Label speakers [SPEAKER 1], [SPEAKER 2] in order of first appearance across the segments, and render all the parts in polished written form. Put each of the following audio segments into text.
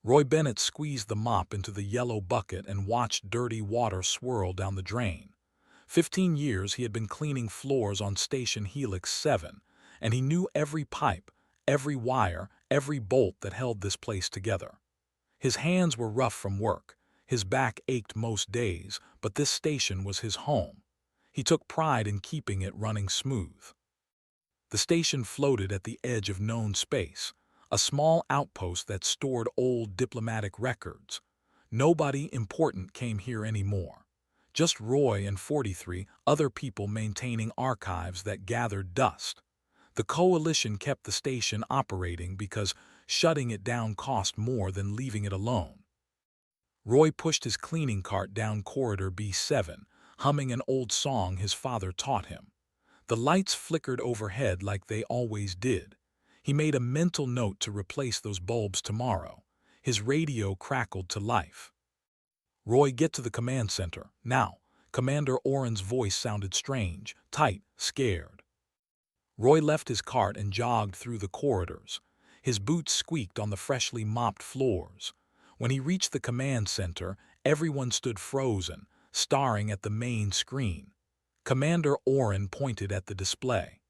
[SPEAKER 1] Roy Bennett squeezed the mop into the yellow bucket and watched dirty water swirl down the drain. 15 years he had been cleaning floors on Station Helix 7, and he knew every pipe, every wire, every bolt that held this place together. His hands were rough from work, his back ached most days, but this station was his home. He took pride in keeping it running smooth. The station floated at the edge of known space, a small outpost that stored old diplomatic records. Nobody important came here anymore. Just Roy and 43 other people maintaining archives that gathered dust. The coalition kept the station operating because shutting it down cost more than leaving it alone. Roy pushed his cleaning cart down corridor B7, humming an old song his father taught him. The lights flickered overhead like they always did. He made a mental note to replace those bulbs tomorrow. His radio crackled to life. "Roy, get to the command center, now." Commander Oren's voice sounded strange, tight, scared. Roy left his cart and jogged through the corridors. His boots squeaked on the freshly mopped floors. When he reached the command center, everyone stood frozen, staring at the main screen. Commander Oren pointed at the display.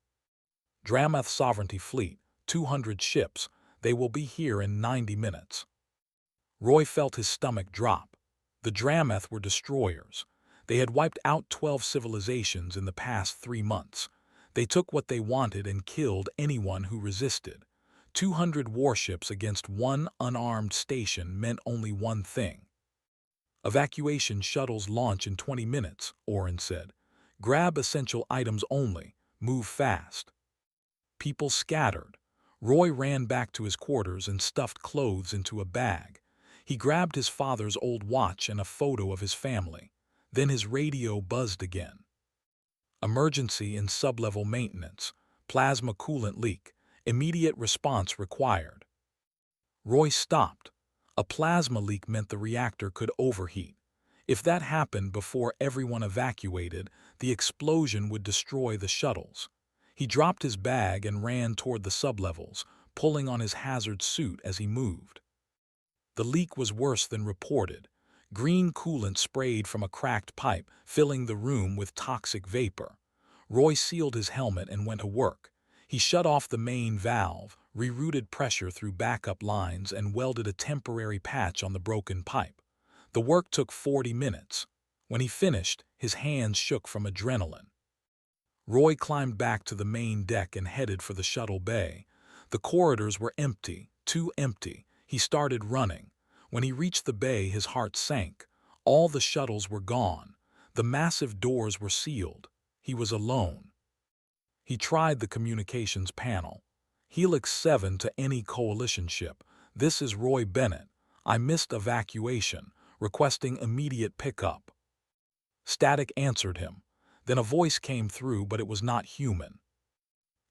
[SPEAKER 1] "Dramath Sovereignty Fleet, 200 ships. They will be here in 90 minutes. Roy felt his stomach drop. The Dramath were destroyers. They had wiped out 12 civilizations in the past 3 months. They took what they wanted and killed anyone who resisted. 200 warships against one unarmed station meant only one thing. "Evacuation shuttles launch in 20 minutes, Oren said. "Grab essential items only. Move fast." People scattered. Roy ran back to his quarters and stuffed clothes into a bag. He grabbed his father's old watch and a photo of his family. Then his radio buzzed again. "Emergency in sublevel maintenance. Plasma coolant leak. Immediate response required." Roy stopped. A plasma leak meant the reactor could overheat. If that happened before everyone evacuated, the explosion would destroy the shuttles. He dropped his bag and ran toward the sublevels, pulling on his hazard suit as he moved. The leak was worse than reported. Green coolant sprayed from a cracked pipe, filling the room with toxic vapor. Roy sealed his helmet and went to work. He shut off the main valve, rerouted pressure through backup lines, and welded a temporary patch on the broken pipe. The work took 40 minutes. When he finished, his hands shook from adrenaline. Roy climbed back to the main deck and headed for the shuttle bay. The corridors were empty, too empty. He started running. When he reached the bay, his heart sank. All the shuttles were gone. The massive doors were sealed. He was alone. He tried the communications panel. "Helix 7 to any coalition ship. This is Roy Bennett. I missed evacuation. Requesting immediate pickup." Static answered him. Then a voice came through, but it was not human.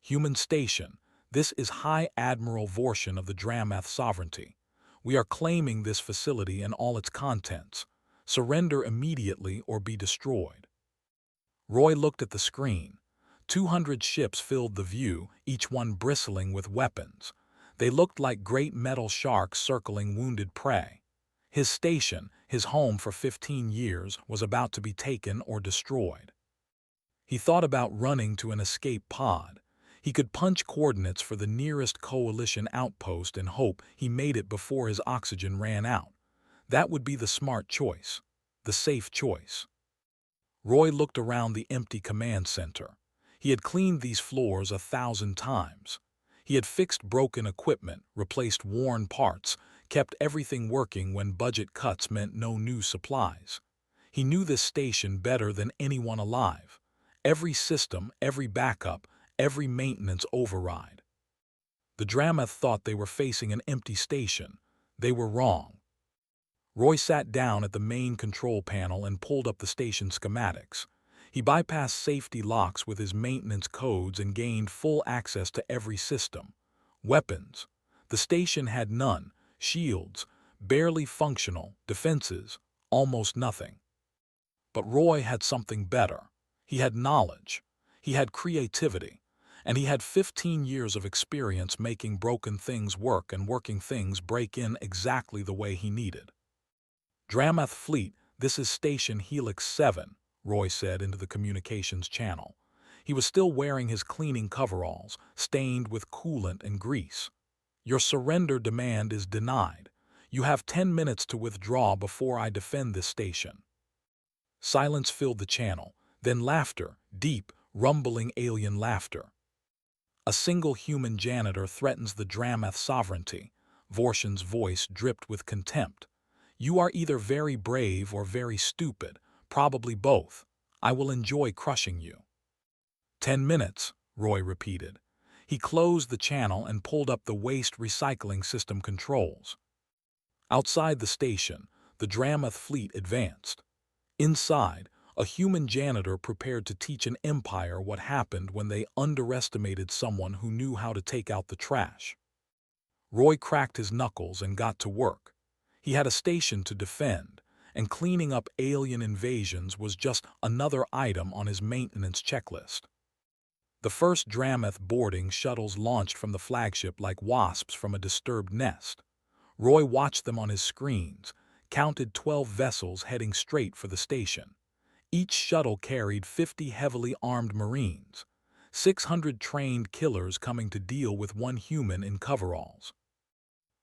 [SPEAKER 1] "Human station. This is High Admiral Vorshin of the Dramath Sovereignty. We are claiming this facility and all its contents. Surrender immediately or be destroyed." Roy looked at the screen. 200 ships filled the view, each one bristling with weapons. They looked like great metal sharks circling wounded prey. His station, his home for 15 years, was about to be taken or destroyed. He thought about running to an escape pod. He could punch coordinates for the nearest coalition outpost and hope he made it before his oxygen ran out. That would be the smart choice, the safe choice. Roy looked around the empty command center. He had cleaned these floors 1,000 times. He had fixed broken equipment, replaced worn parts, kept everything working when budget cuts meant no new supplies. He knew this station better than anyone alive. Every system, every backup, every maintenance override. The Dramath thought they were facing an empty station. They were wrong. Roy sat down at the main control panel and pulled up the station schematics. He bypassed safety locks with his maintenance codes and gained full access to every system. Weapons. The station had none. Shields. Barely functional. Defenses. Almost nothing. But Roy had something better. He had knowledge. He had creativity. and he had 15 years of experience making broken things work and working things break in exactly the way he needed. "Dramath Fleet, this is Station Helix 7, Roy said into the communications channel. He was still wearing his cleaning coveralls, stained with coolant and grease. "Your surrender demand is denied. You have 10 minutes to withdraw before I defend this station." Silence filled the channel, then laughter, deep, rumbling alien laughter. "A single human janitor threatens the Dramath sovereignty." Vorshin's voice dripped with contempt. "You are either very brave or very stupid, probably both. I will enjoy crushing you." 10 minutes, Roy repeated. He closed the channel and pulled up the waste recycling system controls. Outside the station, the Dramath fleet advanced. Inside, a human janitor prepared to teach an empire what happened when they underestimated someone who knew how to take out the trash. Roy cracked his knuckles and got to work. He had a station to defend, and cleaning up alien invasions was just another item on his maintenance checklist. The first Dramath boarding shuttles launched from the flagship like wasps from a disturbed nest. Roy watched them on his screens, counted 12 vessels heading straight for the station. Each shuttle carried 50 heavily armed Marines, 600 trained killers coming to deal with one human in coveralls.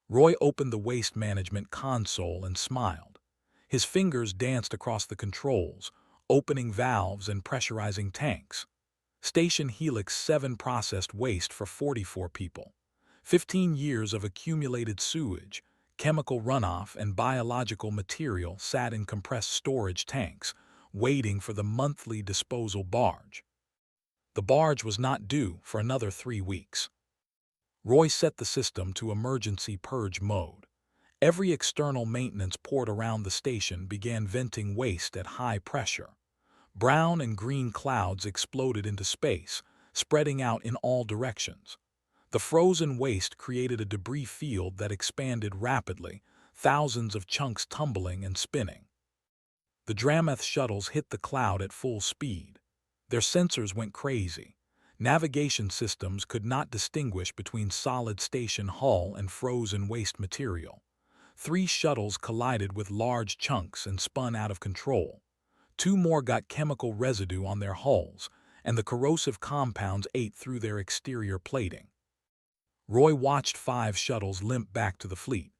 [SPEAKER 1] Roy opened the waste management console and smiled. His fingers danced across the controls, opening valves and pressurizing tanks. Station Helix 7 processed waste for 44 people. 15 years of accumulated sewage, chemical runoff, and biological material sat in compressed storage tanks, waiting for the monthly disposal barge. The barge was not due for another 3 weeks. Roy set the system to emergency purge mode. Every external maintenance port around the station began venting waste at high pressure. Brown and green clouds exploded into space, spreading out in all directions. The frozen waste created a debris field that expanded rapidly, thousands of chunks tumbling and spinning. The Dramath shuttles hit the cloud at full speed. Their sensors went crazy. Navigation systems could not distinguish between solid station hull and frozen waste material. 3 shuttles collided with large chunks and spun out of control. 2 more got chemical residue on their hulls, and the corrosive compounds ate through their exterior plating. Roy watched 5 shuttles limp back to the fleet.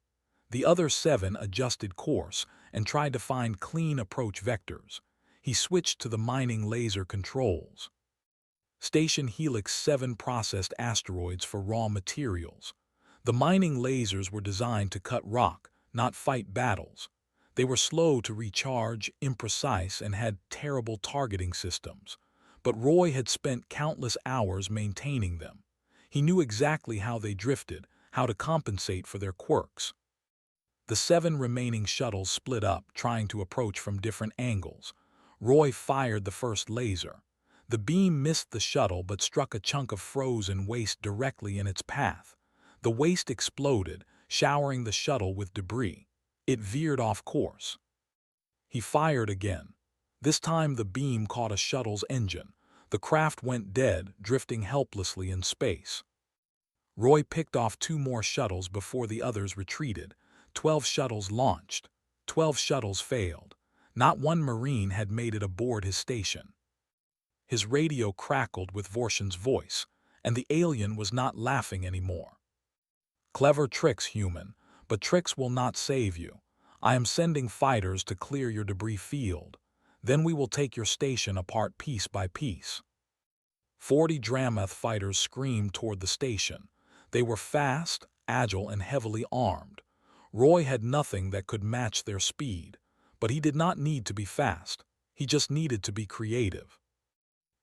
[SPEAKER 1] The other 7 adjusted course and tried to find clean approach vectors. He switched to the mining laser controls. Station Helix 7 processed asteroids for raw materials. The mining lasers were designed to cut rock, not fight battles. They were slow to recharge, imprecise, and had terrible targeting systems. But Roy had spent countless hours maintaining them. He knew exactly how they drifted, how to compensate for their quirks. The 7 remaining shuttles split up, trying to approach from different angles. Roy fired the first laser. The beam missed the shuttle but struck a chunk of frozen waste directly in its path. The waste exploded, showering the shuttle with debris. It veered off course. He fired again. This time the beam caught a shuttle's engine. The craft went dead, drifting helplessly in space. Roy picked off 2 more shuttles before the others retreated. 12 shuttles launched. 12 shuttles failed. Not one Marine had made it aboard his station. His radio crackled with Vorshin's voice, and the alien was not laughing anymore. "Clever tricks, human, but tricks will not save you. I am sending fighters to clear your debris field. Then we will take your station apart piece by piece." 40 Dramath fighters screamed toward the station. They were fast, agile, and heavily armed. Roy had nothing that could match their speed, but he did not need to be fast. He just needed to be creative.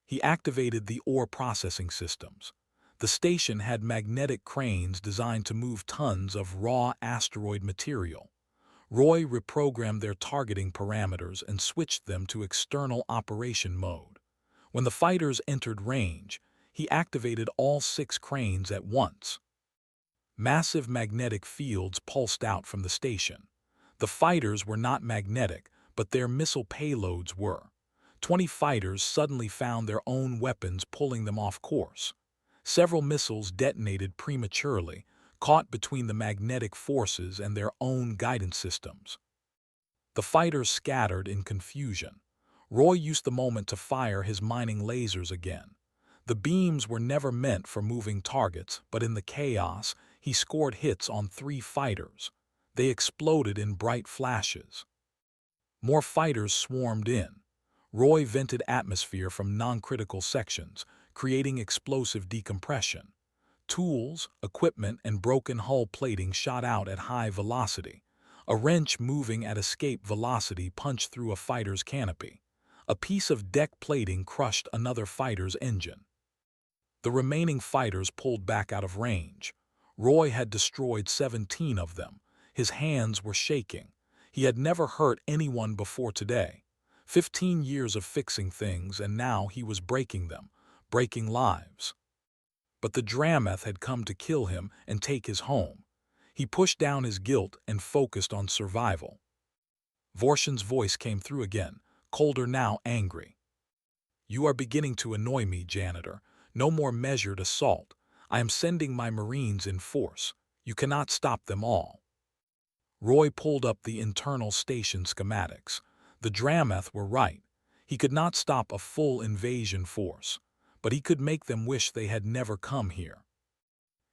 [SPEAKER 1] He activated the ore processing systems. The station had magnetic cranes designed to move tons of raw asteroid material. Roy reprogrammed their targeting parameters and switched them to external operation mode. When the fighters entered range, he activated all 6 cranes at once. Massive magnetic fields pulsed out from the station. The fighters were not magnetic, but their missile payloads were. 20 fighters suddenly found their own weapons pulling them off course. Several missiles detonated prematurely, caught between the magnetic forces and their own guidance systems. The fighters scattered in confusion. Roy used the moment to fire his mining lasers again. The beams were never meant for moving targets, but in the chaos, he scored hits on 3 fighters. They exploded in bright flashes. More fighters swarmed in. Roy vented atmosphere from non-critical sections, creating explosive decompression. Tools, equipment, and broken hull plating shot out at high velocity. A wrench moving at escape velocity punched through a fighter's canopy. A piece of deck plating crushed another fighter's engine. The remaining fighters pulled back out of range. Roy had destroyed 17 of them. His hands were shaking. He had never hurt anyone before today. 15 years of fixing things, and now he was breaking them, breaking lives. But the Drameth had come to kill him and take his home. He pushed down his guilt and focused on survival. Vorshin's voice came through again, colder now, angry. "You are beginning to annoy me, Janitor. No more measured assault. I am sending my Marines in force. You cannot stop them all." Roy pulled up the internal station schematics. The Drameth were right. He could not stop a full invasion force, but he could make them wish they had never come here.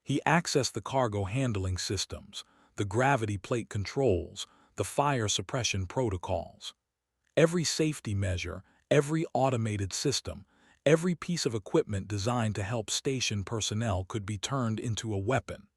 [SPEAKER 1] He accessed the cargo handling systems, the gravity plate controls, the fire suppression protocols. Every safety measure, every automated system, every piece of equipment designed to help station personnel could be turned into a weapon.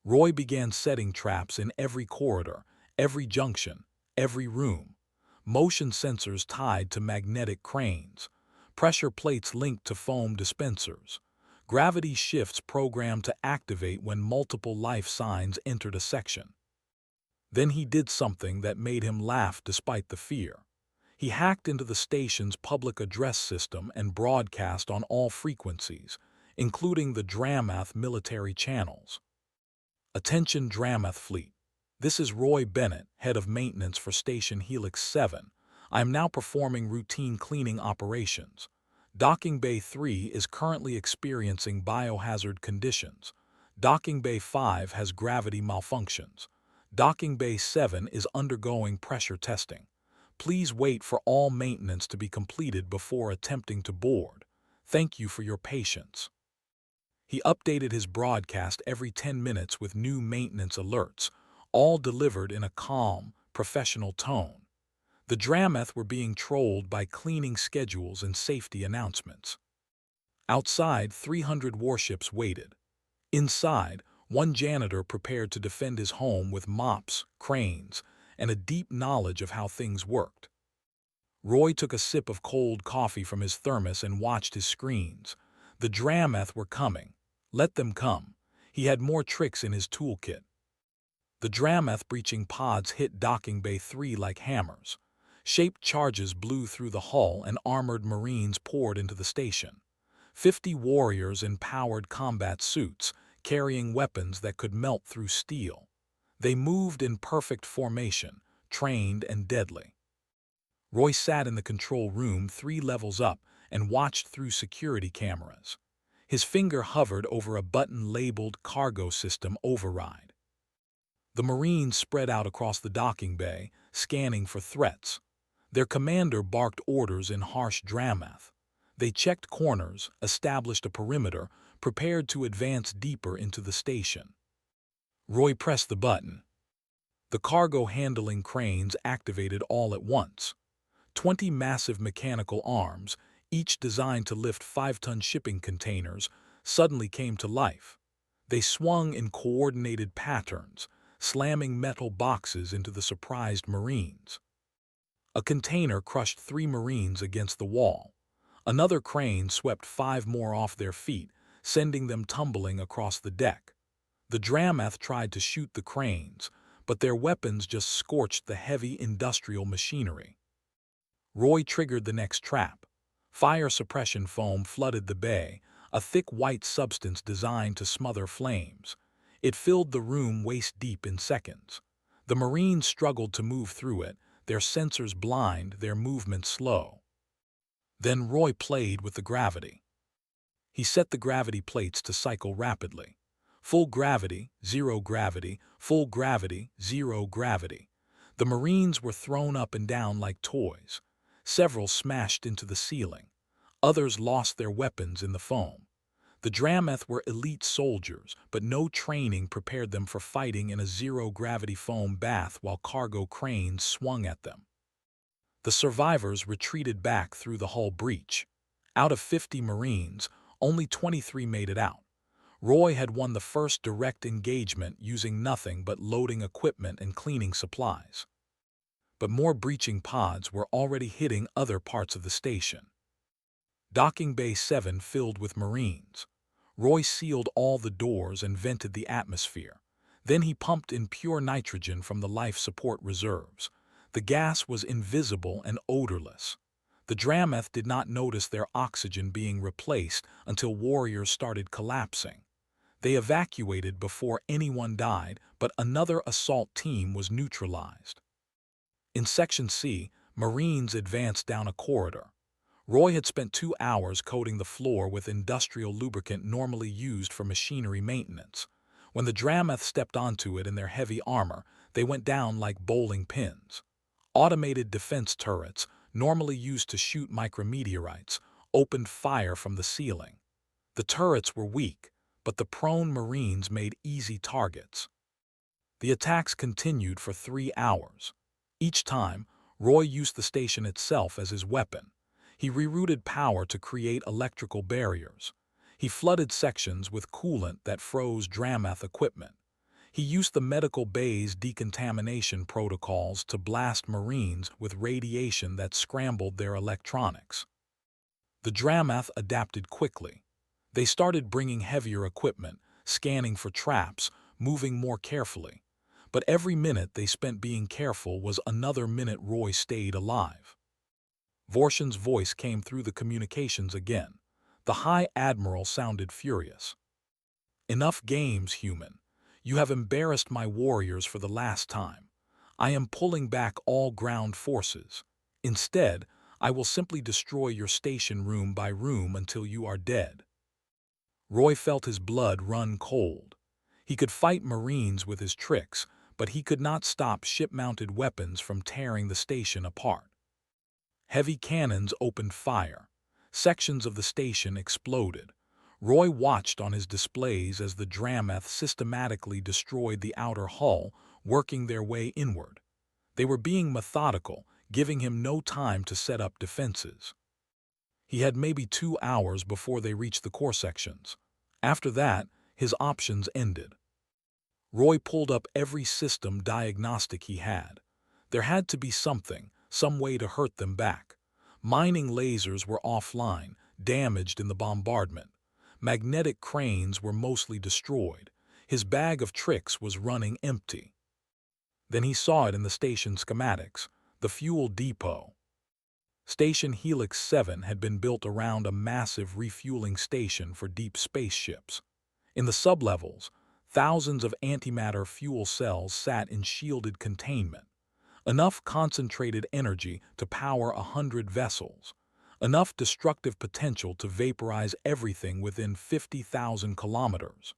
[SPEAKER 1] Roy began setting traps in every corridor, every junction, every room. Motion sensors tied to magnetic cranes, pressure plates linked to foam dispensers, gravity shifts programmed to activate when multiple life signs entered a section. Then he did something that made him laugh despite the fear. He hacked into the station's public address system and broadcast on all frequencies, including the Drameth military channels. "Attention Drameth Fleet. This is Roy Bennett, head of maintenance for Station Helix 7. I am now performing routine cleaning operations. Docking Bay 3 is currently experiencing biohazard conditions. Docking Bay 5 has gravity malfunctions. Docking Bay 7 is undergoing pressure testing. Please wait for all maintenance to be completed before attempting to board. Thank you for your patience." He updated his broadcast every 10 minutes with new maintenance alerts, all delivered in a calm, professional tone. The Drameth were being trolled by cleaning schedules and safety announcements. Outside, 300 warships waited. Inside, one janitor prepared to defend his home with mops, cranes, and a deep knowledge of how things worked. Roy took a sip of cold coffee from his thermos and watched his screens. The Drameth were coming. Let them come. He had more tricks in his toolkit. The Drameth breaching pods hit Docking Bay 3 like hammers. Shaped charges blew through the hull and armored Marines poured into the station. 50 warriors in powered combat suits, carrying weapons that could melt through steel. They moved in perfect formation, trained and deadly. Roy sat in the control room 3 levels up and watched through security cameras. His finger hovered over a button labeled Cargo System Override. The Marines spread out across the docking bay, scanning for threats. Their commander barked orders in harsh Drameth. They checked corners, established a perimeter, prepared to advance deeper into the station. Roy pressed the button. The cargo handling cranes activated all at once. 20 massive mechanical arms, each designed to lift 5-ton shipping containers, suddenly came to life. They swung in coordinated patterns, slamming metal boxes into the surprised Marines. A container crushed 3 Marines against the wall. Another crane swept 5 more off their feet, sending them tumbling across the deck. The Drameth tried to shoot the cranes, but their weapons just scorched the heavy industrial machinery. Roy triggered the next trap. Fire suppression foam flooded the bay, a thick white substance designed to smother flames. It filled the room waist-deep in seconds. The Marines struggled to move through it, their sensors blind, their movement slow. Then Roy played with the gravity. He set the gravity plates to cycle rapidly. Full gravity, zero gravity, full gravity, zero gravity. The Marines were thrown up and down like toys. Several smashed into the ceiling. Others lost their weapons in the foam. The Drameth were elite soldiers, but no training prepared them for fighting in a zero-gravity foam bath while cargo cranes swung at them. The survivors retreated back through the hull breach. Out of 50 Marines, only 23 made it out. Roy had won the first direct engagement using nothing but loading equipment and cleaning supplies. But more breaching pods were already hitting other parts of the station. Docking Bay 7 filled with Marines. Roy sealed all the doors and vented the atmosphere. Then he pumped in pure nitrogen from the life support reserves. The gas was invisible and odorless. The Drameth did not notice their oxygen being replaced until warriors started collapsing. They evacuated before anyone died, but another assault team was neutralized. In Section C, Marines advanced down a corridor. Roy had spent 2 hours coating the floor with industrial lubricant normally used for machinery maintenance. When the Drameth stepped onto it in their heavy armor, they went down like bowling pins. Automated defense turrets, normally used to shoot micrometeorites, opened fire from the ceiling. The turrets were weak, but the prone Marines made easy targets. The attacks continued for 3 hours. Each time, Roy used the station itself as his weapon. He rerouted power to create electrical barriers. He flooded sections with coolant that froze Drameth equipment. He used the medical bay's decontamination protocols to blast Marines with radiation that scrambled their electronics. The Drameth adapted quickly. They started bringing heavier equipment, scanning for traps, moving more carefully. But every minute they spent being careful was another minute Roy stayed alive. Vorshin's voice came through the communications again. The High Admiral sounded furious. "Enough games, human. You have embarrassed my warriors for the last time. I am pulling back all ground forces. Instead, I will simply destroy your station room by room until you are dead." Roy felt his blood run cold. He could fight Marines with his tricks, but he could not stop ship-mounted weapons from tearing the station apart. Heavy cannons opened fire. Sections of the station exploded. Roy watched on his displays as the Drameth systematically destroyed the outer hull, working their way inward. They were being methodical, giving him no time to set up defenses. He had maybe 2 hours before they reached the core sections. After that, his options ended. Roy pulled up every system diagnostic he had. There had to be something, some way to hurt them back. Mining lasers were offline, damaged in the bombardment. Magnetic cranes were mostly destroyed. His bag of tricks was running empty. Then he saw it in the station schematics, the fuel depot. Station Helix 7 had been built around a massive refueling station for deep space ships. In the sublevels, thousands of antimatter fuel cells sat in shielded containment. Enough concentrated energy to power 100 vessels. Enough destructive potential to vaporize everything within 50,000 kilometers.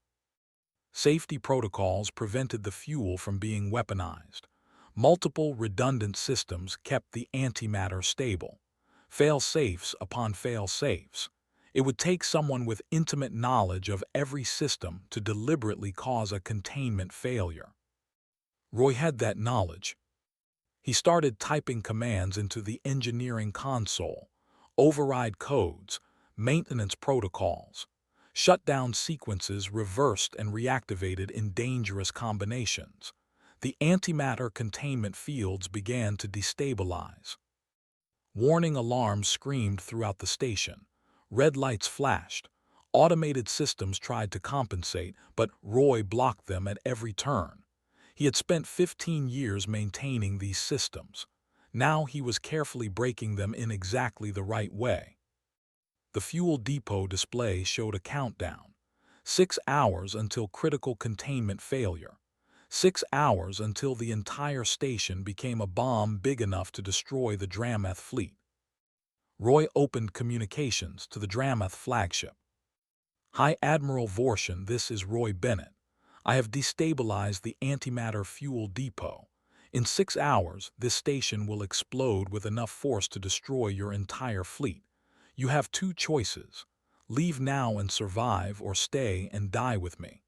[SPEAKER 1] Safety protocols prevented the fuel from being weaponized. Multiple redundant systems kept the antimatter stable. Fail-safes upon fail-safes. It would take someone with intimate knowledge of every system to deliberately cause a containment failure. Roy had that knowledge. He started typing commands into the engineering console, override codes, maintenance protocols. Shutdown sequences reversed and reactivated in dangerous combinations. The antimatter containment fields began to destabilize. Warning alarms screamed throughout the station. Red lights flashed. Automated systems tried to compensate, but Roy blocked them at every turn. He had spent 15 years maintaining these systems. Now he was carefully breaking them in exactly the right way. The fuel depot display showed a countdown. 6 hours until critical containment failure. 6 hours until the entire station became a bomb big enough to destroy the Drameth fleet. Roy opened communications to the Drameth flagship. High Admiral Vorshin, this is Roy Bennett. I have destabilized the antimatter fuel depot. In 6 hours, this station will explode with enough force to destroy your entire fleet. You have two choices. Leave now and survive, or stay and die with me.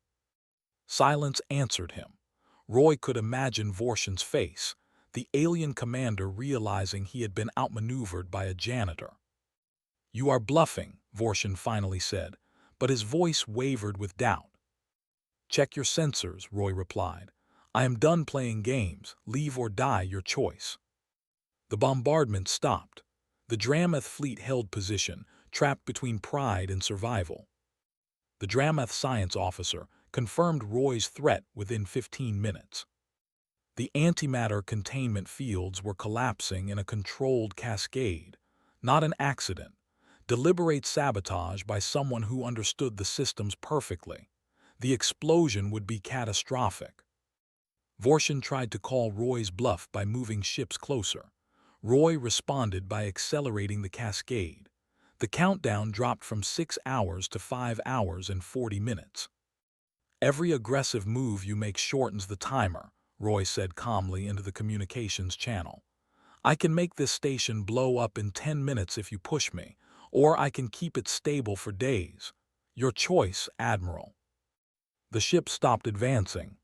[SPEAKER 1] Silence answered him. Roy could imagine Vorshin's face, the alien commander realizing he had been outmaneuvered by a janitor. You are bluffing, Vorshin finally said, but his voice wavered with doubt. Check your sensors, Roy replied. I am done playing games. Leave or die, your choice. The bombardment stopped. The Dramath fleet held position, trapped between pride and survival. The Dramath science officer confirmed Roy's threat within 15 minutes. The antimatter containment fields were collapsing in a controlled cascade, not an accident. Deliberate sabotage by someone who understood the systems perfectly. The explosion would be catastrophic. Vorshin tried to call Roy's bluff by moving ships closer. Roy responded by accelerating the cascade. The countdown dropped from 6 hours to 5 hours and 40 minutes. Every aggressive move you make shortens the timer, Roy said calmly into the communications channel. I can make this station blow up in 10 minutes if you push me, or I can keep it stable for days. Your choice, Admiral. The ship stopped advancing.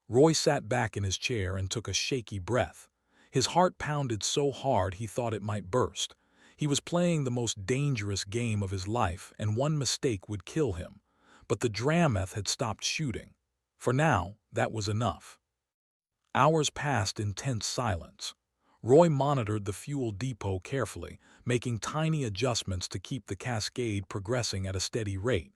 [SPEAKER 1] Roy sat back in his chair and took a shaky breath. His heart pounded so hard he thought it might burst. He was playing the most dangerous game of his life, and one mistake would kill him. But the Dramath had stopped shooting. For now, that was enough. Hours passed in tense silence. Roy monitored the fuel depot carefully, making tiny adjustments to keep the cascade progressing at a steady rate.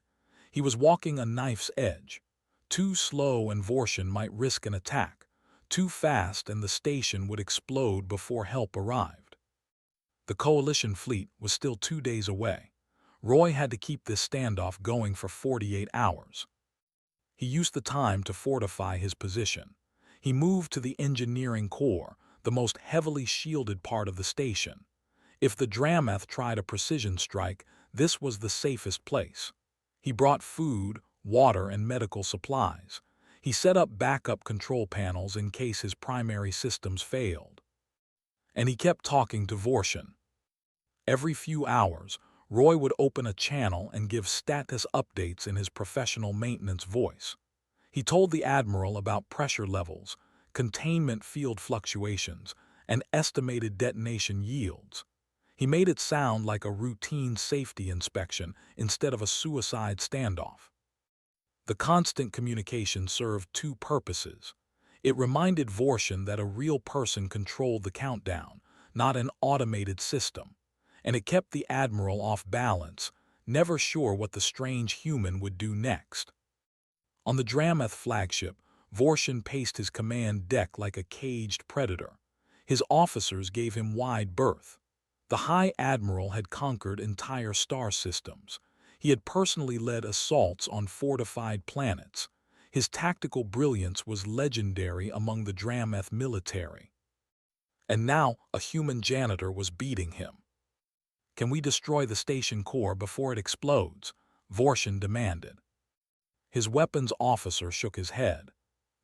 [SPEAKER 1] He was walking a knife's edge. Too slow and Vorshin might risk an attack. Too fast and the station would explode before help arrived. The Coalition fleet was still 2 days away. Roy had to keep this standoff going for 48 hours. He used the time to fortify his position. He moved to the engineering core, the most heavily shielded part of the station. If the Dramath tried a precision strike, this was the safest place. He brought food, water, and medical supplies. He set up backup control panels in case his primary systems failed. And he kept talking to Vorshin. Every few hours, Roy would open a channel and give status updates in his professional maintenance voice. He told the Admiral about pressure levels, containment field fluctuations, and estimated detonation yields. He made it sound like a routine safety inspection instead of a suicide standoff. The constant communication served two purposes. It reminded Vorshin that a real person controlled the countdown, not an automated system. And it kept the Admiral off balance, never sure what the strange human would do next. On the Dramath flagship, Vorshin paced his command deck like a caged predator. His officers gave him wide berth. The High Admiral had conquered entire star systems. He had personally led assaults on fortified planets. His tactical brilliance was legendary among the Dramath military. And now a human janitor was beating him. Can we destroy the station core before it explodes? Vorshin demanded. His weapons officer shook his head.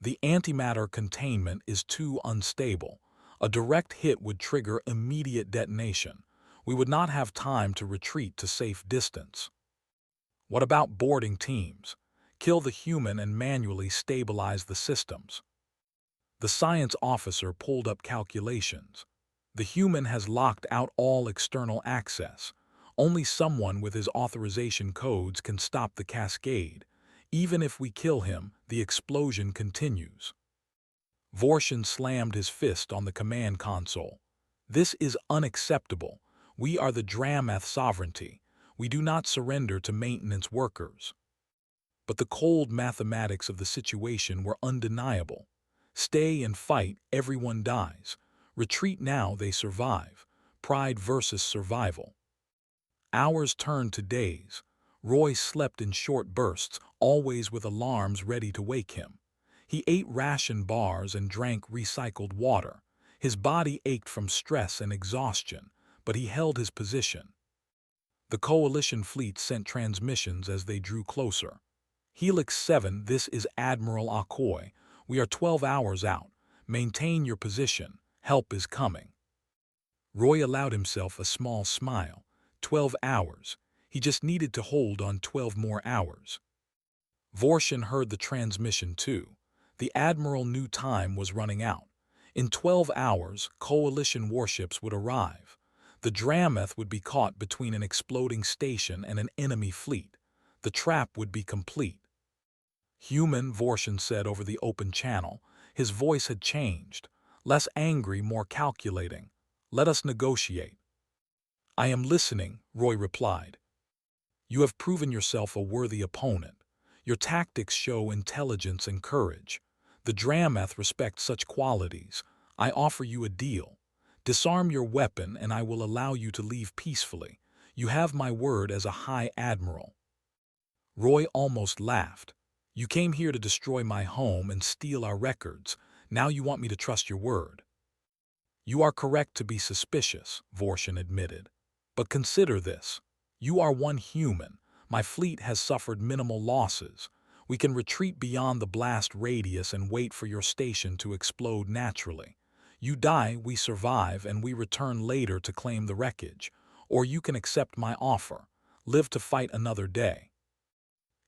[SPEAKER 1] The antimatter containment is too unstable. A direct hit would trigger immediate detonation. We would not have time to retreat to safe distance. What about boarding teams? Kill the human and manually stabilize the systems. The science officer pulled up calculations. The human has locked out all external access. Only someone with his authorization codes can stop the cascade. Even if we kill him, the explosion continues. Vorshin slammed his fist on the command console. This is unacceptable. We are the Dramath sovereignty. We do not surrender to maintenance workers. But the cold mathematics of the situation were undeniable. Stay and fight, everyone dies. Retreat now, they survive. Pride versus survival. Hours turned to days. Roy slept in short bursts, always with alarms ready to wake him. He ate ration bars and drank recycled water. His body ached from stress and exhaustion, but he held his position. The Coalition fleet sent transmissions as they drew closer. Helix 7, this is Admiral Akoy. We are 12 hours out. Maintain your position. Help is coming. Roy allowed himself a small smile. 12 hours. He just needed to hold on 12 more hours. Vorshin heard the transmission too. The Admiral knew time was running out. In 12 hours, Coalition warships would arrive. The Drameth would be caught between an exploding station and an enemy fleet. The trap would be complete. Human, Vorshin said over the open channel. His voice had changed. Less angry, more calculating. Let us negotiate. I am listening, Roy replied. You have proven yourself a worthy opponent. Your tactics show intelligence and courage. The Drameth respect such qualities. I offer you a deal. Disarm your weapon and I will allow you to leave peacefully. You have my word as a High Admiral. Roy almost laughed. You came here to destroy my home and steal our records. Now you want me to trust your word. You are correct to be suspicious, Vorshin admitted. But consider this. You are one human. My fleet has suffered minimal losses. We can retreat beyond the blast radius and wait for your station to explode naturally. You die, we survive, and we return later to claim the wreckage. Or you can accept my offer. Live to fight another day.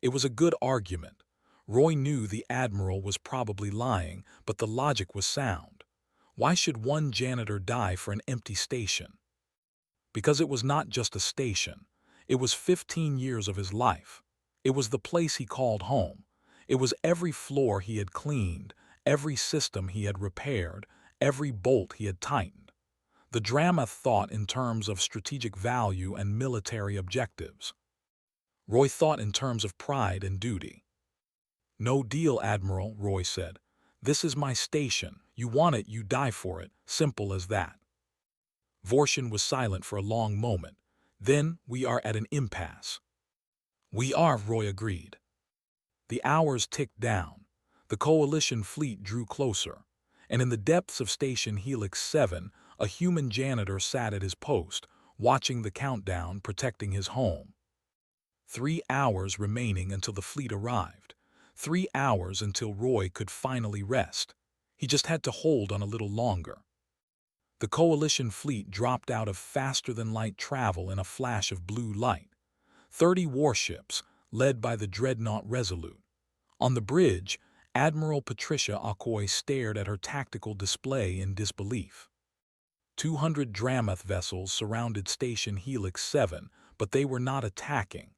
[SPEAKER 1] It was a good argument. Roy knew the Admiral was probably lying, but the logic was sound. Why should one janitor die for an empty station? Because it was not just a station. It was 15 years of his life. It was the place he called home. It was every floor he had cleaned, every system he had repaired, every bolt he had tightened. The Drameth thought in terms of strategic value and military objectives. Roy thought in terms of pride and duty. No deal, Admiral, Roy said. This is my station. You want it, you die for it. Simple as that. Vorshin was silent for a long moment. Then, we are at an impasse. We are, Roy agreed. The hours ticked down. The Coalition fleet drew closer. And in the depths of Station Helix 7, a human janitor sat at his post, watching the countdown, protecting his home. 3 hours remaining until the fleet arrived. 3 hours until Roy could finally rest. He just had to hold on a little longer. The Coalition fleet dropped out of faster-than-light travel in a flash of blue light. 30 warships, led by the dreadnought Resolute. On the bridge, Admiral Patricia Akoy stared at her tactical display in disbelief. 200 Drameth vessels surrounded Station Helix 7, but they were not attacking.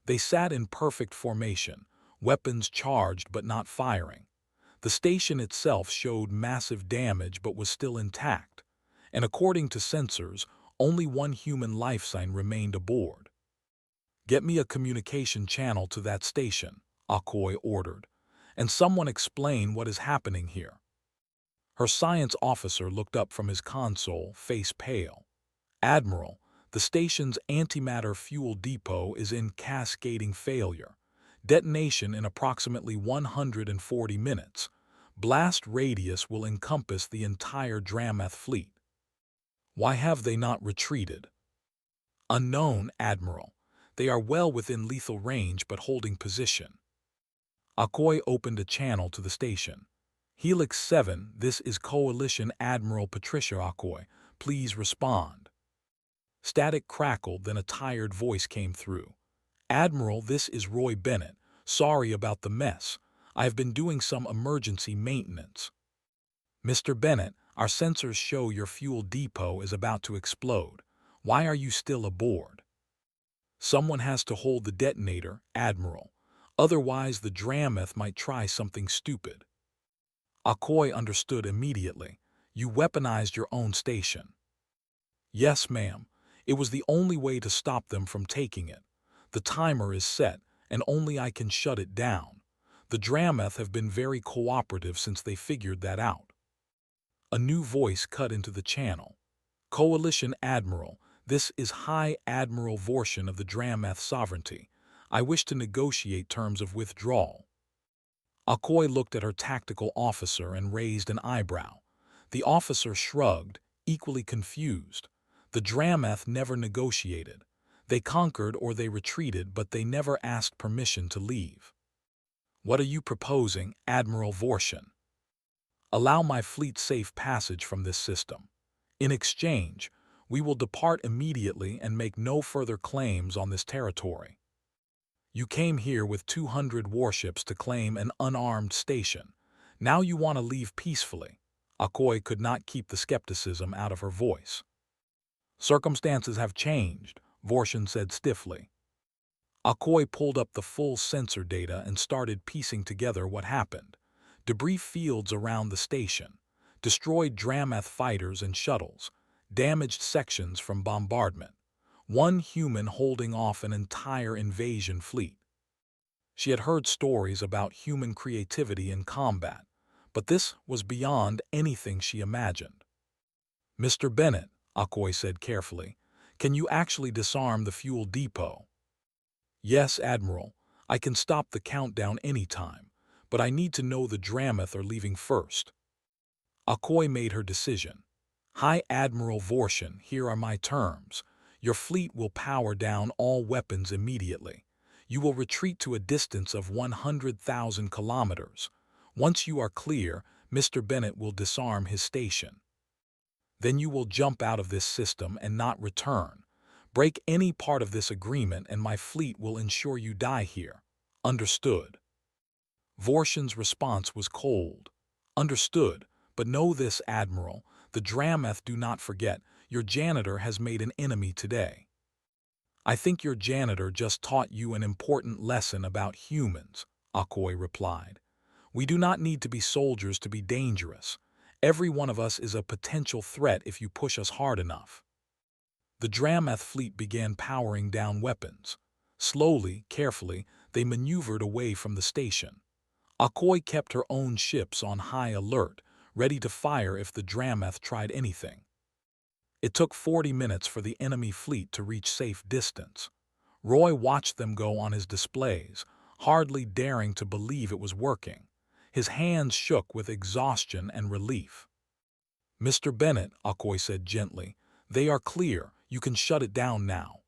[SPEAKER 1] They sat in perfect formation, weapons charged but not firing. The station itself showed massive damage but was still intact, and according to sensors, only one human life sign remained aboard. Get me a communication channel to that station, Akoy ordered, and someone explain what is happening here. Her science officer looked up from his console, face pale. Admiral, the station's antimatter fuel depot is in cascading failure. Detonation in approximately 140 minutes. Blast radius will encompass the entire Drameth fleet. Why have they not retreated? Unknown, Admiral. They are well within lethal range but holding position. Akoy opened a channel to the station. Helix 7, this is Coalition Admiral Patricia Akoy. Please respond. Static crackled, then a tired voice came through. Admiral, this is Roy Bennett. Sorry about the mess. I have been doing some emergency maintenance. Mr. Bennett, our sensors show your fuel depot is about to explode. Why are you still aboard? Someone has to hold the detonator, Admiral. Otherwise, the Drameth might try something stupid. Akoy understood immediately. You weaponized your own station. Yes, ma'am. It was the only way to stop them from taking it. The timer is set, and only I can shut it down. The Drameth have been very cooperative since they figured that out. A new voice cut into the channel. Coalition Admiral, this is High Admiral Vorshin of the Drameth Sovereignty. I wish to negotiate terms of withdrawal. Akoy looked at her tactical officer and raised an eyebrow. The officer shrugged, equally confused. The Drameth never negotiated. They conquered or they retreated, but they never asked permission to leave. What are you proposing, Admiral Vorshin? Allow my fleet safe passage from this system. In exchange, we will depart immediately and make no further claims on this territory. You came here with 200 warships to claim an unarmed station. Now you want to leave peacefully. Akoi could not keep the skepticism out of her voice. Circumstances have changed, Vorshin said stiffly. Akoi pulled up the full sensor data and started piecing together what happened. Debris fields around the station, destroyed Dramath fighters and shuttles, damaged sections from bombardment, one human holding off an entire invasion fleet. She had heard stories about human creativity in combat, but this was beyond anything she imagined. Mr. Bennett, Akoi said carefully, can you actually disarm the fuel depot? Yes, Admiral, I can stop the countdown anytime, but I need to know the Dramath are leaving first. Akoi made her decision. Hi, Admiral Vorshin, here are my terms. Your fleet will power down all weapons immediately. You will retreat to a distance of 100,000 kilometers. Once you are clear, Mr. Bennett will disarm his station. Then you will jump out of this system and not return. Break any part of this agreement and my fleet will ensure you die here. Understood. Vorshin's response was cold. Understood, but know this, Admiral. The Dramath do not forget, your janitor has made an enemy today. I think your janitor just taught you an important lesson about humans, Akoi replied. We do not need to be soldiers to be dangerous. Every one of us is a potential threat if you push us hard enough. The Dramath fleet began powering down weapons. Slowly, carefully, they maneuvered away from the station. Akoi kept her own ships on high alert, ready to fire if the Dramath tried anything. It took 40 minutes for the enemy fleet to reach safe distance. Roy watched them go on his displays, hardly daring to believe it was working. His hands shook with exhaustion and relief. Mr. Bennett, Akoi said gently, they are clear. You can shut it down now.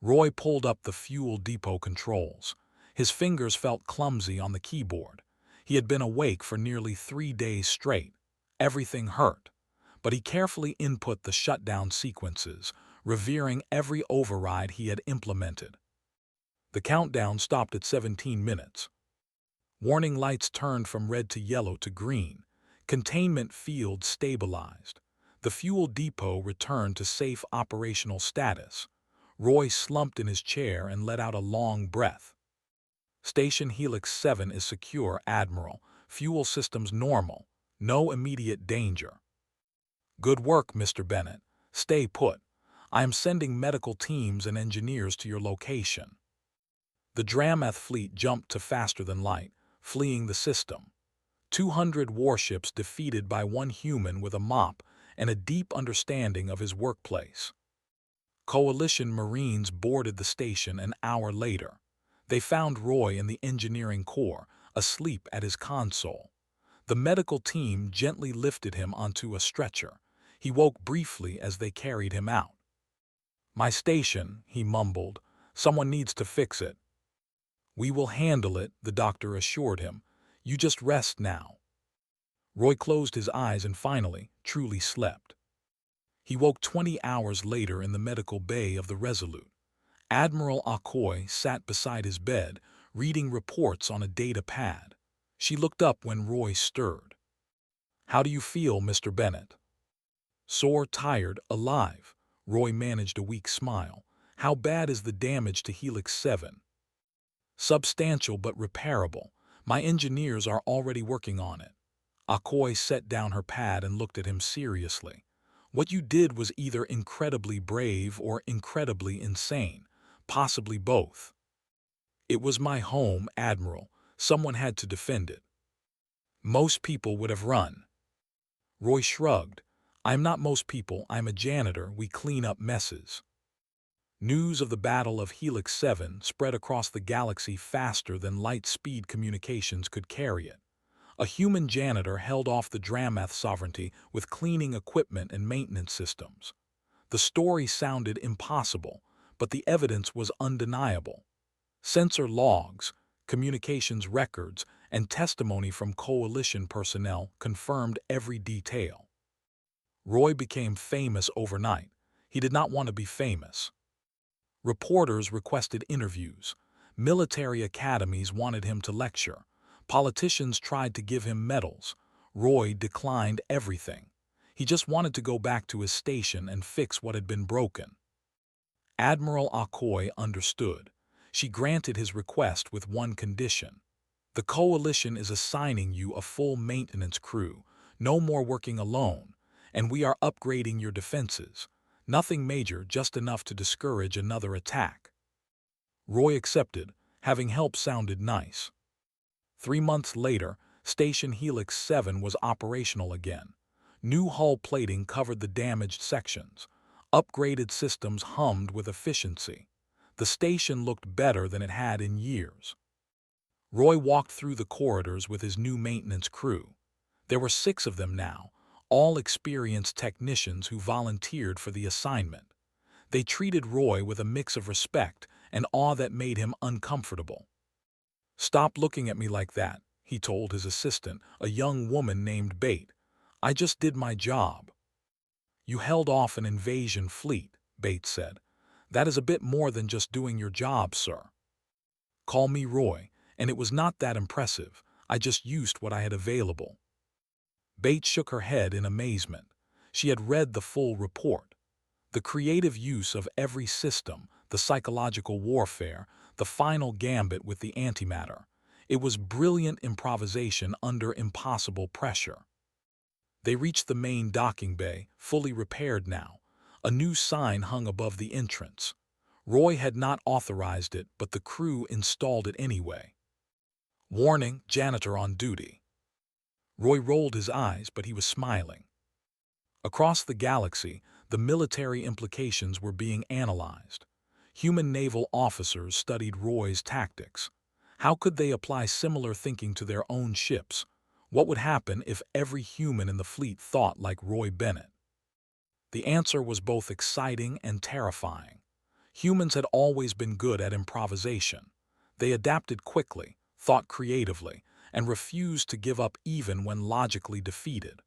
[SPEAKER 1] Roy pulled up the fuel depot controls. His fingers felt clumsy on the keyboard. He had been awake for nearly 3 days straight. Everything hurt. But he carefully input the shutdown sequences, revering every override he had implemented. The countdown stopped at 17 minutes. Warning lights turned from red to yellow to green. Containment fields stabilized. The fuel depot returned to safe operational status. Roy slumped in his chair and let out a long breath. Station Helix 7 is secure, Admiral. Fuel systems normal. No immediate danger. Good work, Mr. Bennett. Stay put. I am sending medical teams and engineers to your location. The Dramath fleet jumped to faster than light, fleeing the system. 200 warships defeated by one human with a mop and a deep understanding of his workplace. Coalition Marines boarded the station an hour later. They found Roy in the engineering core, asleep at his console. The medical team gently lifted him onto a stretcher. He woke briefly as they carried him out. My station, he mumbled. Someone needs to fix it. We will handle it, the doctor assured him. You just rest now. Roy closed his eyes and finally, truly slept. He woke 20 hours later in the medical bay of the Resolute. Admiral Akoi sat beside his bed, reading reports on a data pad. She looked up when Roy stirred. How do you feel, Mr. Bennett? Sore, tired, alive. Roy managed a weak smile. How bad is the damage to Helix 7? Substantial but repairable. My engineers are already working on it. Akoi set down her pad and looked at him seriously. What you did was either incredibly brave or incredibly insane, possibly both. It was my home, Admiral. Someone had to defend it. Most people would have run. Roy shrugged. I'm not most people, I'm a janitor, we clean up messes. News of the Battle of Helix 7 spread across the galaxy faster than light-speed communications could carry it. A human janitor held off the Dramath sovereignty with cleaning equipment and maintenance systems. The story sounded impossible, but the evidence was undeniable. Sensor logs, communications records, and testimony from coalition personnel confirmed every detail. Roy became famous overnight. He did not want to be famous. Reporters requested interviews. Military academies wanted him to lecture. Politicians tried to give him medals. Roy declined everything. He just wanted to go back to his station and fix what had been broken. Admiral Akoi understood. She granted his request with one condition. The coalition is assigning you a full maintenance crew, no more working alone, and we are upgrading your defenses. Nothing major, just enough to discourage another attack. Roy accepted. Having help sounded nice. 3 months later, Station Helix 7 was operational again. New hull plating covered the damaged sections. Upgraded systems hummed with efficiency. The station looked better than it had in years. Roy walked through the corridors with his new maintenance crew. There were 6 of them now, all experienced technicians who volunteered for the assignment. They treated Roy with a mix of respect and awe that made him uncomfortable. "Stop looking at me like that," he told his assistant, a young woman named Bate. "I just did my job." "You held off an invasion fleet," Bate said. "That is a bit more than just doing your job, sir." "Call me Roy, and it was not that impressive. I just used what I had available." Bate shook her head in amazement. She had read the full report. The creative use of every system, the psychological warfare, the final gambit with the antimatter. It was brilliant improvisation under impossible pressure. They reached the main docking bay, fully repaired now. A new sign hung above the entrance. Roy had not authorized it, but the crew installed it anyway. "Warning, janitor on duty." Roy rolled his eyes, but he was smiling. Across the galaxy, the military implications were being analyzed. Human naval officers studied Roy's tactics. How could they apply similar thinking to their own ships? What would happen if every human in the fleet thought like Roy Bennett? The answer was both exciting and terrifying. Humans had always been good at improvisation. They adapted quickly, thought creatively, and refused to give up even when logically defeated.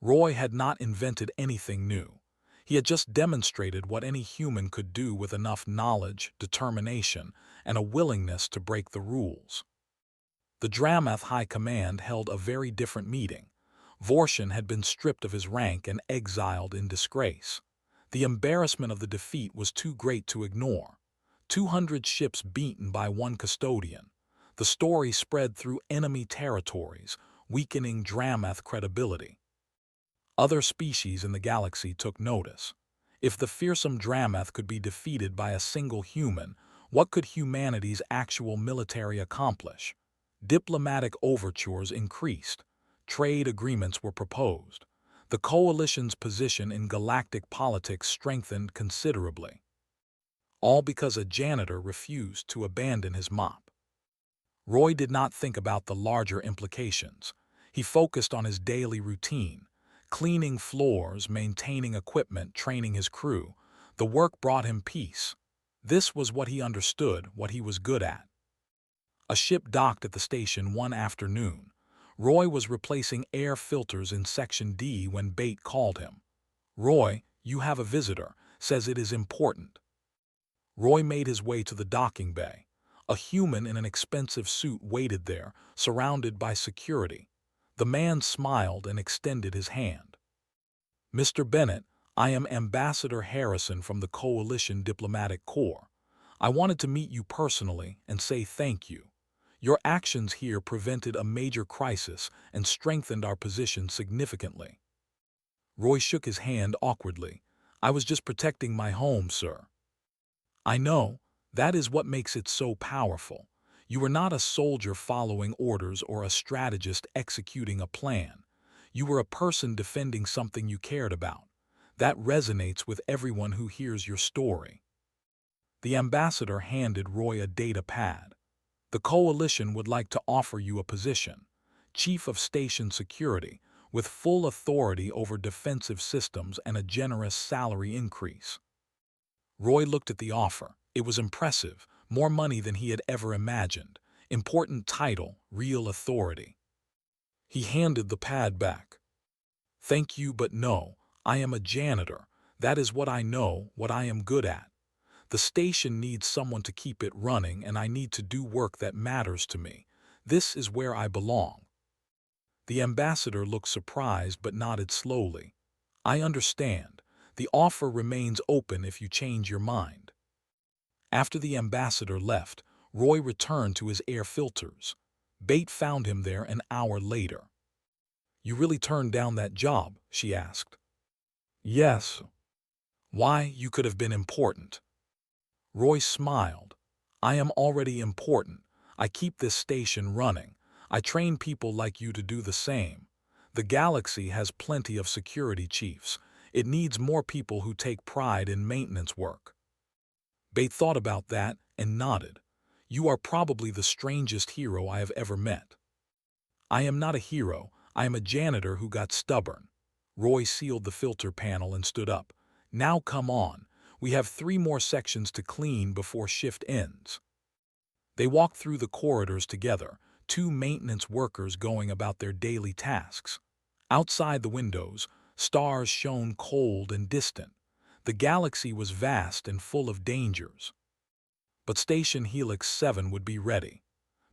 [SPEAKER 1] Roy had not invented anything new. He had just demonstrated what any human could do with enough knowledge, determination, and a willingness to break the rules. The Dramath High Command held a very different meeting. Vorshin had been stripped of his rank and exiled in disgrace. The embarrassment of the defeat was too great to ignore. 200 ships beaten by one custodian. The story spread through enemy territories, weakening Dramath credibility. Other species in the galaxy took notice. If the fearsome Dramath could be defeated by a single human, what could humanity's actual military accomplish? Diplomatic overtures increased. Trade agreements were proposed. The coalition's position in galactic politics strengthened considerably. All because a janitor refused to abandon his mop. Roy did not think about the larger implications. He focused on his daily routine. Cleaning floors, maintaining equipment, training his crew. The work brought him peace. This was what he understood, what he was good at. A ship docked at the station one afternoon. Roy was replacing air filters in Section D when Bate called him. "Roy, you have a visitor, says it is important." Roy made his way to the docking bay. A human in an expensive suit waited there, surrounded by security. The man smiled and extended his hand. "Mr. Bennett, I am Ambassador Harrison from the Coalition Diplomatic Corps. I wanted to meet you personally and say thank you. Your actions here prevented a major crisis and strengthened our position significantly." Roy shook his hand awkwardly. "I was just protecting my home, sir." "I know. That is what makes it so powerful. You were not a soldier following orders or a strategist executing a plan. You were a person defending something you cared about. That resonates with everyone who hears your story." The ambassador handed Roy a data pad. "The coalition would like to offer you a position, Chief of Station Security, with full authority over defensive systems and a generous salary increase." Roy looked at the offer. It was impressive, more money than he had ever imagined. Important title, real authority. He handed the pad back. Thank you, but no. I am a janitor. That is what I know, what I am good at. The station needs someone to keep it running, and I need to do work that matters to me. This is where I belong. The ambassador looked surprised but nodded slowly. I understand. The offer remains open if you change your mind. After the ambassador left, Roy returned to his air filters. Bate found him there an hour later. You really turned down that job? She asked. Yes. Why? You could have been important. Roy smiled. I am already important. I keep this station running. I train people like you to do the same. The galaxy has plenty of security chiefs. It needs more people who take pride in maintenance work. Bate thought about that and nodded. You are probably the strangest hero I have ever met. I am not a hero. I am a janitor who got stubborn. Roy sealed the filter panel and stood up. Now come on. We have 3 more sections to clean before shift ends. They walked through the corridors together, 2 maintenance workers going about their daily tasks. Outside the windows, stars shone cold and distant. The galaxy was vast and full of dangers. But Station Helix 7 would be ready,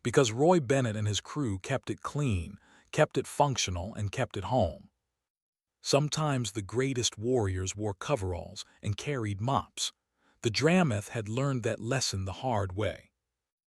[SPEAKER 1] because Roy Bennett and his crew kept it clean, kept it functional, and kept it home. Sometimes the greatest warriors wore coveralls and carried mops. The Drameth had learned that lesson the hard way.